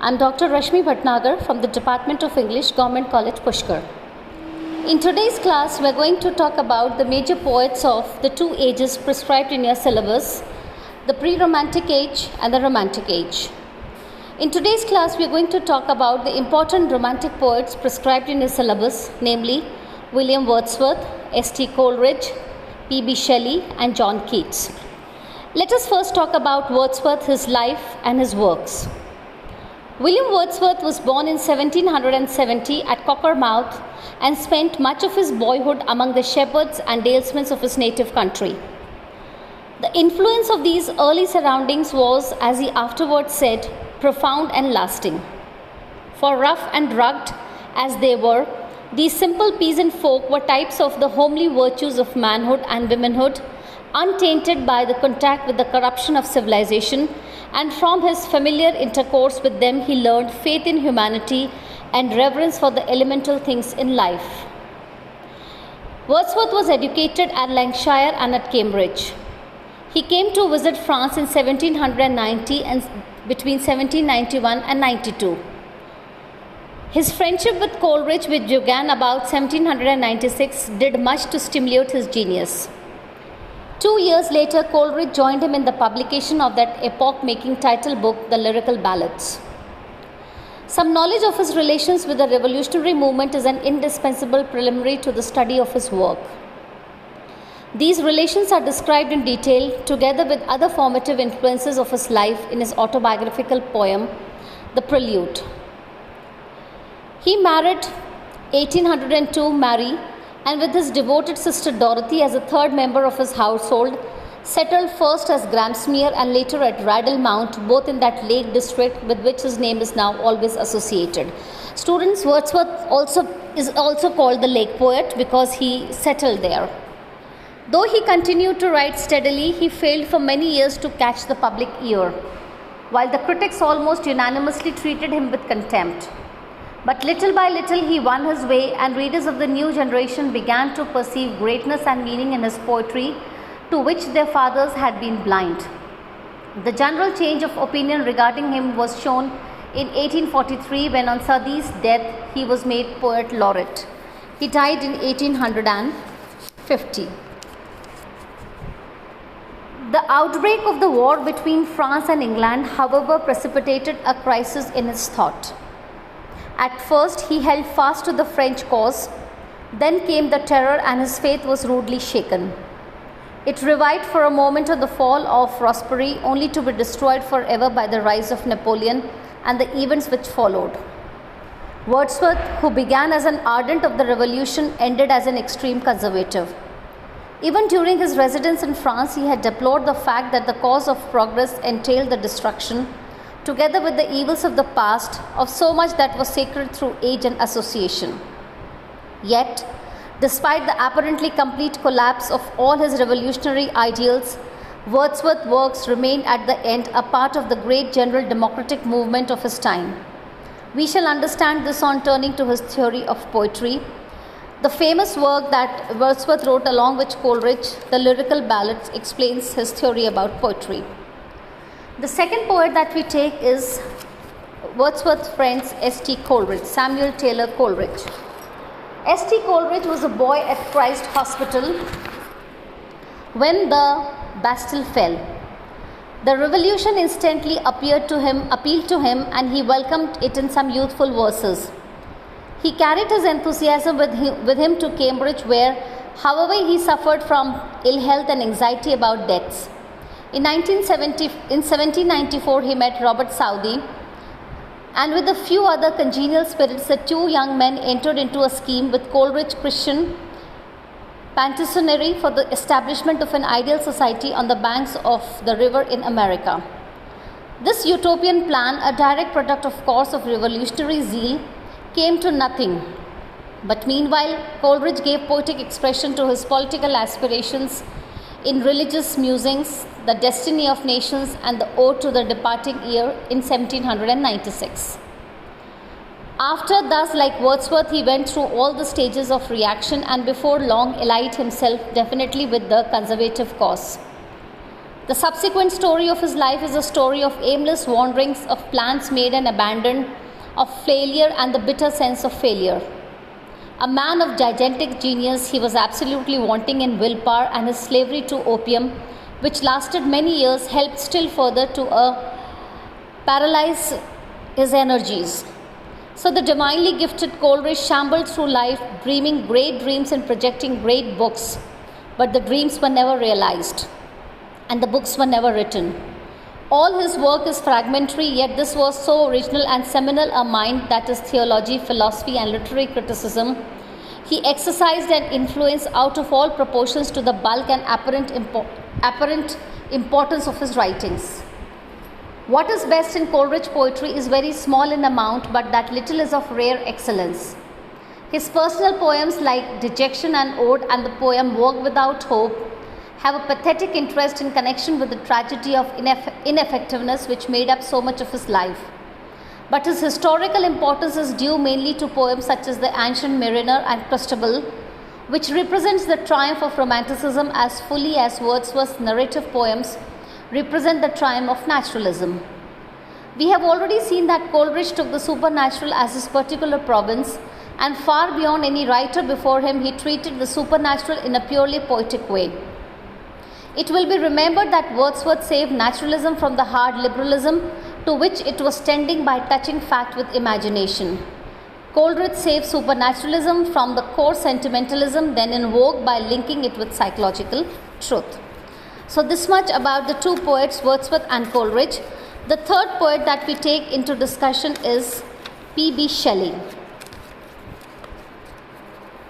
I'm Dr. Rashmi Bhatnagar from the Department of English, Government College, Pushkar. In today's class, we're going to talk about the major poets of the two ages prescribed in your syllabus, the pre-romantic age and the romantic age. In today's class, we're going to talk about the important romantic poets prescribed in your syllabus, namely William Wordsworth, S.T. Coleridge, P.B. Shelley and John Keats. Let us first talk about Wordsworth, his life and his works. William Wordsworth was born in 1770 at Cockermouth and spent much of his boyhood among the shepherds and dalesmen of his native country. The influence of these early surroundings was, as he afterwards said, profound and lasting. For rough and rugged as they were, these simple peasant folk were types of the homely virtues of manhood and womanhood, untainted by the contact with the corruption of civilization, and from his familiar intercourse with them he learned faith in humanity and reverence for the elemental things in life. Wordsworth was educated at Lancashire and at Cambridge. He came to visit France in 1790 and between 1791 and 92. His friendship with Coleridge, which began about 1796, did much to stimulate his genius. 2 years later, Coleridge joined him in the publication of that epoch-making title book, The Lyrical Ballads. Some knowledge of his relations with the revolutionary movement is an indispensable preliminary to the study of his work. These relations are described in detail, together with other formative influences of his life, in his autobiographical poem, The Prelude. He married 1802 Mary, and with his devoted sister Dorothy as a third member of his household, settled first as Gramsmere and later at Raddle Mount, both in that Lake district with which his name is now always associated. Students, Wordsworth is also called the Lake Poet because he settled there. Though he continued to write steadily, he failed for many years to catch the public ear, while the critics almost unanimously treated him with contempt. But little by little he won his way, and readers of the new generation began to perceive greatness and meaning in his poetry, to which their fathers had been blind. The general change of opinion regarding him was shown in 1843 when, on Southey's death, he was made poet laureate. He died in 1850. The outbreak of the war between France and England, however, precipitated a crisis in his thought. At first, he held fast to the French cause. Then came the terror, and his faith was rudely shaken. It revived for a moment on the fall of Roxbury, only to be destroyed forever by the rise of Napoleon and the events which followed. Wordsworth, who began as an ardent of the revolution, ended as an extreme conservative. Even during his residence in France, he had deplored the fact that the cause of progress entailed the destruction, together with the evils of the past, of so much that was sacred through age and association. Yet, despite the apparently complete collapse of all his revolutionary ideals, Wordsworth's works remained at the end a part of the great general democratic movement of his time. We shall understand this on turning to his theory of poetry. The famous work that Wordsworth wrote along with Coleridge, The Lyrical Ballads, explains his theory about poetry. The second poet that we take is Wordsworth's friend S.T. Coleridge, Samuel Taylor Coleridge. S.T. Coleridge was a boy at Christ Hospital when the Bastille fell. The revolution instantly appealed to him, and he welcomed it in some youthful verses. He carried his enthusiasm with him to Cambridge, where, however, he suffered from ill health and anxiety about deaths. In 1794, he met Robert Southey, and with a few other congenial spirits, the two young men entered into a scheme with Coleridge Christian Patisserie for the establishment of an ideal society on the banks of the river in America. This utopian plan, a direct product of course of revolutionary zeal, came to nothing. But meanwhile, Coleridge gave poetic expression to his political aspirations in Religious Musings, The Destiny of Nations, and the Ode to the Departing Year in 1796. After, thus, like Wordsworth, he went through all the stages of reaction and before long allied himself definitely with the conservative cause. The subsequent story of his life is a story of aimless wanderings, of plans made and abandoned, of failure and the bitter sense of failure. A man of gigantic genius, he was absolutely wanting in willpower, and his slavery to opium, which lasted many years, helped still further to paralyze his energies. So the divinely gifted Coleridge shambled through life, dreaming great dreams and projecting great books, but the dreams were never realized, and the books were never written. All his work is fragmentary, yet this was so original and seminal a mind, that is theology, philosophy and literary criticism. He exercised an influence out of all proportions to the bulk and apparent importance of his writings. What is best in Coleridge poetry is very small in amount, but that little is of rare excellence. His personal poems like Dejection and Ode and the poem Walk Without Hope have a pathetic interest in connection with the tragedy of ineffectiveness which made up so much of his life. But his historical importance is due mainly to poems such as The Ancient Mariner and Christabel, which represents the triumph of Romanticism as fully as Wordsworth's narrative poems represent the triumph of naturalism. We have already seen that Coleridge took the supernatural as his particular province, and far beyond any writer before him, he treated the supernatural in a purely poetic way. It will be remembered that Wordsworth saved naturalism from the hard liberalism to which it was tending by touching fact with imagination. Coleridge saved supernaturalism from the coarse sentimentalism then in vogue by linking it with psychological truth. So this much about the two poets, Wordsworth and Coleridge. The third poet that we take into discussion is P.B. Shelley.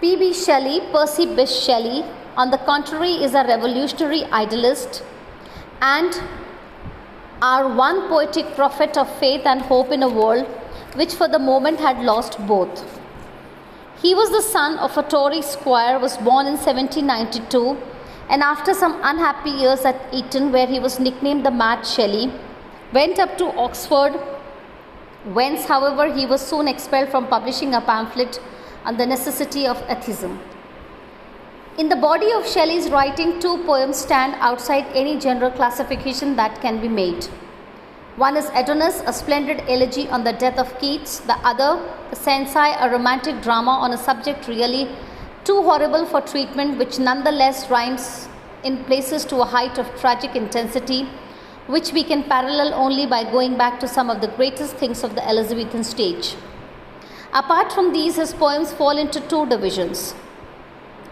P.B. Shelley, Percy Bysshe Shelley, on the contrary, is a revolutionary idealist and our one poetic prophet of faith and hope in a world which for the moment had lost both. He was the son of a Tory squire, was born in 1792, and after some unhappy years at Eton, where he was nicknamed the Mad Shelley, went up to Oxford, whence however he was soon expelled from publishing a pamphlet on the necessity of atheism. In the body of Shelley's writing, two poems stand outside any general classification that can be made. One is Adonis, a splendid elegy on the death of Keats. The other, the Cenci, a romantic drama on a subject really too horrible for treatment, which nonetheless rhymes in places to a height of tragic intensity, which we can parallel only by going back to some of the greatest things of the Elizabethan stage. Apart from these, his poems fall into two divisions.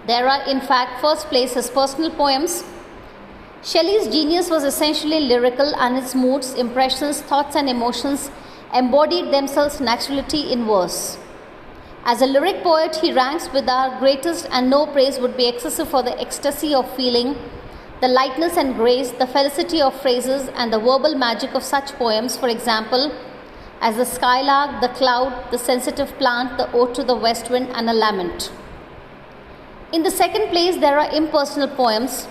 There are, in fact, first place his personal poems. Shelley's genius was essentially lyrical, and his moods, impressions, thoughts and emotions embodied themselves naturally in verse. As a lyric poet, he ranks with our greatest, and no praise would be excessive for the ecstasy of feeling, the lightness and grace, the felicity of phrases and the verbal magic of such poems, for example, as the Skylark, the Cloud, the Sensitive Plant, the Ode to the West Wind and a Lament. In the second place, there are impersonal poems.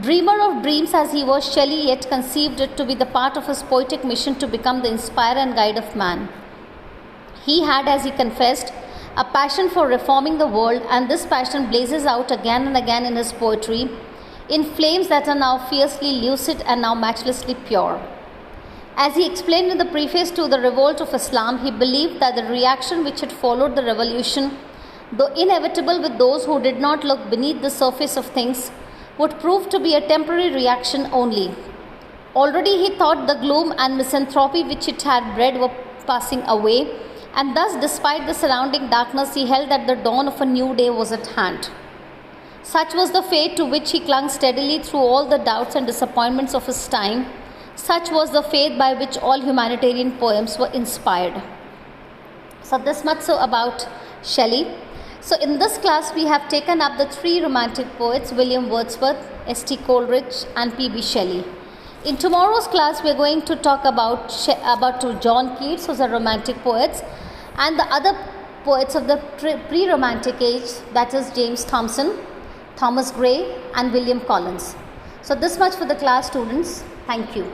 Dreamer of dreams as he was, Shelley yet conceived it to be the part of his poetic mission to become the inspirer and guide of man. He had, as he confessed, a passion for reforming the world, and this passion blazes out again and again in his poetry, in flames that are now fiercely lucid and now matchlessly pure. As he explained in the preface to The Revolt of Islam, he believed that the reaction which had followed the revolution, though inevitable with those who did not look beneath the surface of things, would prove to be a temporary reaction only. Already he thought the gloom and misanthropy which it had bred were passing away, and thus, despite the surrounding darkness, he held that the dawn of a new day was at hand. Such was the fate to which he clung steadily through all the doubts and disappointments of his time. Such was the faith by which all humanitarian poems were inspired. So this much so about Shelley. So in this class, we have taken up the three romantic poets, William Wordsworth, S.T. Coleridge and P.B. Shelley. In tomorrow's class, we are going to talk about John Keats, who's a romantic poet, and the other poets of the pre-romantic age, that is James Thomson, Thomas Gray and William Collins. So this much for the class, students. Thank you.